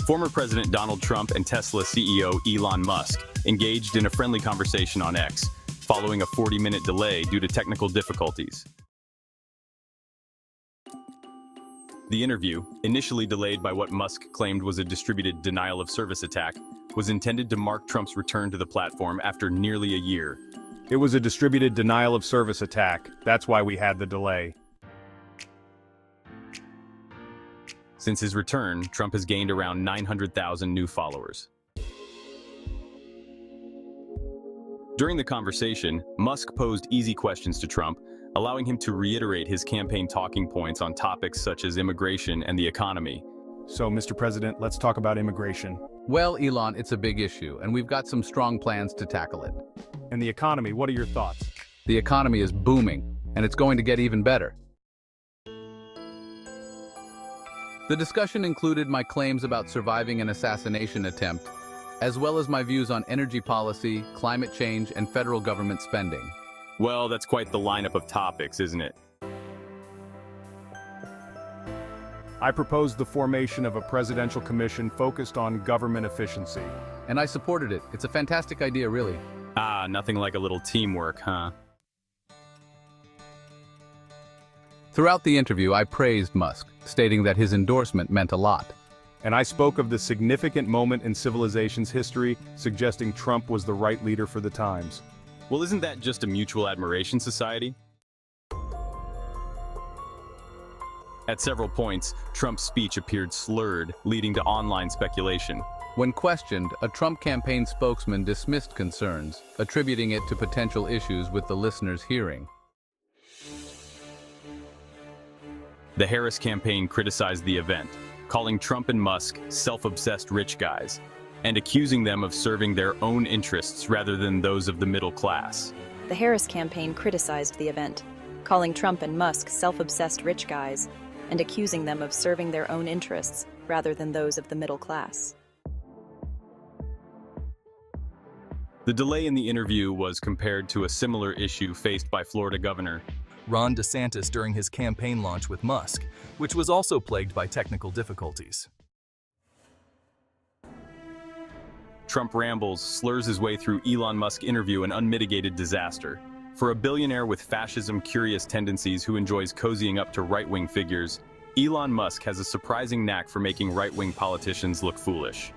Former President Donald Trump and Tesla CEO Elon Musk engaged in a friendly conversation on X, following a 40-minute delay due to technical difficulties. The interview, initially delayed by what Musk claimed was a distributed denial-of-service attack, was intended to mark Trump's return to the platform after nearly a year. It was a distributed denial-of-service attack. That's why we had the delay. Since his return, Trump has gained around 900,000 new followers. During the conversation, Musk posed easy questions to Trump, allowing him to reiterate his campaign talking points on topics such as immigration and the economy. So, Mr. President, let's talk about immigration. Well, Elon, it's a big issue, and we've got some strong plans to tackle it. And the economy, what are your thoughts? The economy is booming, and it's going to get even better. The discussion included my claims about surviving an assassination attempt, as well as my views on energy policy, climate change, and federal government spending. Well, that's quite the lineup of topics, isn't it? I proposed the formation of a presidential commission focused on government efficiency. And I supported it. It's a fantastic idea, really. Ah, nothing like a little teamwork, huh? Throughout the interview, I praised Musk, stating that his endorsement meant a lot. And I spoke of the significant moment in civilization's history, suggesting Trump was the right leader for the times. Well, isn't that just a mutual admiration society? At several points, Trump's speech appeared slurred, leading to online speculation. When questioned, a Trump campaign spokesman dismissed concerns, attributing it to potential issues with the listener's hearing. The Harris campaign criticized the event, calling Trump and Musk self-obsessed rich guys, and accusing them of serving their own interests rather than those of the middle class. The Harris campaign criticized the event, calling Trump and Musk self-obsessed rich guys, and accusing them of serving their own interests rather than those of the middle class. The delay in the interview was compared to a similar issue faced by Florida Governor Ron DeSantis during his campaign launch with Musk, which was also plagued by technical difficulties. Trump rambles, slurs his way through Elon Musk interview, an unmitigated disaster. For a billionaire with fascism-curious tendencies who enjoys cozying up to right-wing figures, Elon Musk has a surprising knack for making right-wing politicians look foolish.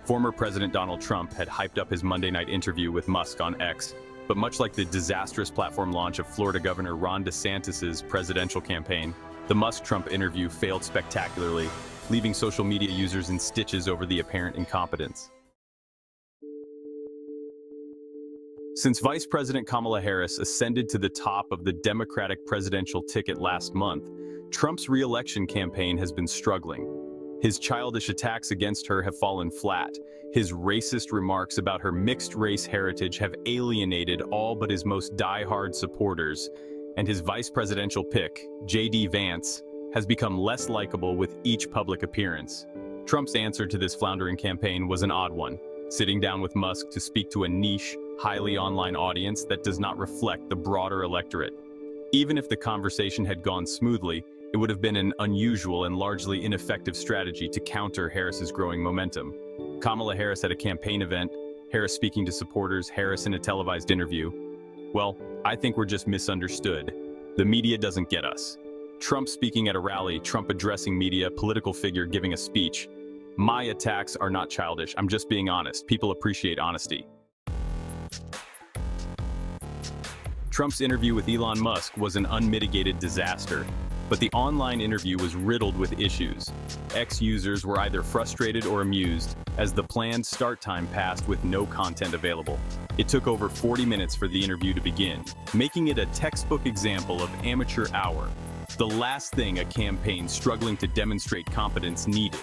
Former President Donald Trump had hyped up his Monday night interview with Musk on X, but much like the disastrous platform launch of Florida Governor Ron DeSantis' presidential campaign, the Musk-Trump interview failed spectacularly, leaving social media users in stitches over the apparent incompetence. Since Vice President Kamala Harris ascended to the top of the Democratic presidential ticket last month, Trump's re-election campaign has been struggling. His childish attacks against her have fallen flat. His racist remarks about her mixed-race heritage have alienated all but his most die-hard supporters, and his vice presidential pick, J.D. Vance, has become less likable with each public appearance. Trump's answer to this floundering campaign was an odd one, sitting down with Musk to speak to a niche, highly online audience that does not reflect the broader electorate. Even if the conversation had gone smoothly, it would have been an unusual and largely ineffective strategy to counter Harris's growing momentum. Kamala Harris at a campaign event, Harris speaking to supporters, Harris in a televised interview. Well, I think we're just misunderstood. The media doesn't get us. Trump speaking at a rally, Trump addressing media, political figure giving a speech. My attacks are not childish, I'm just being honest. People appreciate honesty. Trump's interview with Elon Musk was an unmitigated disaster, but the online interview was riddled with issues. X users were either frustrated or amused, as the planned start time passed with no content available. It took over 40 minutes for the interview to begin, making it a textbook example of amateur hour, the last thing a campaign struggling to demonstrate competence needed.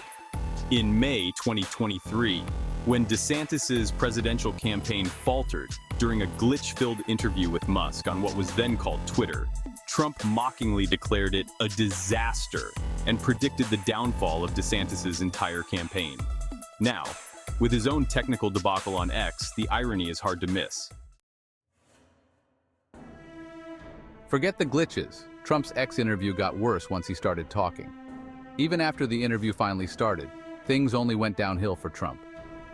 In May 2023, when DeSantis' presidential campaign faltered during a glitch-filled interview with Musk on what was then called Twitter, Trump mockingly declared it a disaster and predicted the downfall of DeSantis' entire campaign. Now, with his own technical debacle on X, the irony is hard to miss. Forget the glitches. Trump's X interview got worse once he started talking. Even after the interview finally started, things only went downhill for Trump.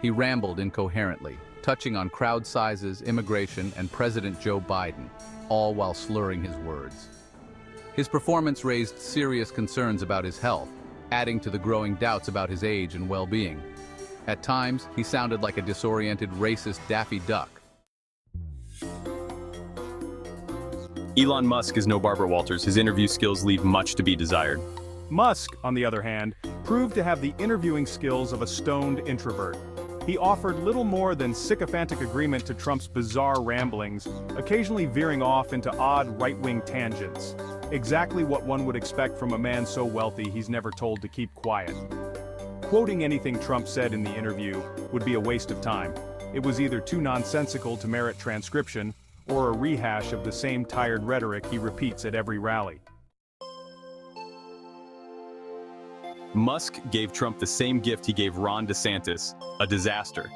He rambled incoherently, touching on crowd sizes, immigration, and President Joe Biden, all while slurring his words. His performance raised serious concerns about his health, adding to the growing doubts about his age and well-being. At times, he sounded like a disoriented, racist Daffy Duck. Elon Musk is no Barbara Walters. His interview skills leave much to be desired. Musk, on the other hand, proved to have the interviewing skills of a stoned introvert. He offered little more than sycophantic agreement to Trump's bizarre ramblings, occasionally veering off into odd right-wing tangents. Exactly what one would expect from a man so wealthy he's never told to keep quiet. Quoting anything Trump said in the interview would be a waste of time. It was either too nonsensical to merit transcription, or a rehash of the same tired rhetoric he repeats at every rally. Musk gave Trump the same gift he gave Ron DeSantis, a disaster.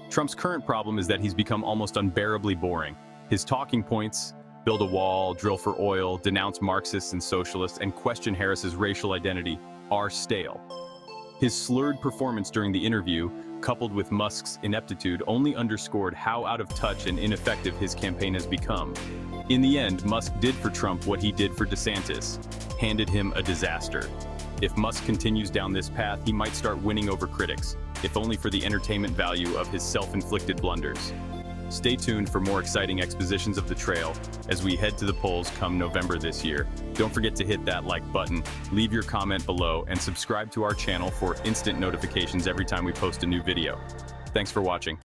Trump's current problem is that he's become almost unbearably boring. His talking points, build a wall, drill for oil, denounce Marxists and socialists, and question Harris's racial identity, are stale. His slurred performance during the interview, coupled with Musk's ineptitude, only underscored how out of touch and ineffective his campaign has become. In the end, Musk did for Trump what he did for DeSantis, handed him a disaster. If Musk continues down this path, he might start winning over critics, if only for the entertainment value of his self-inflicted blunders. Stay tuned for more exciting expositions of the trail as we head to the polls come November this year. Don't forget to hit that like button, leave your comment below, and subscribe to our channel for instant notifications every time we post a new video. Thanks for watching.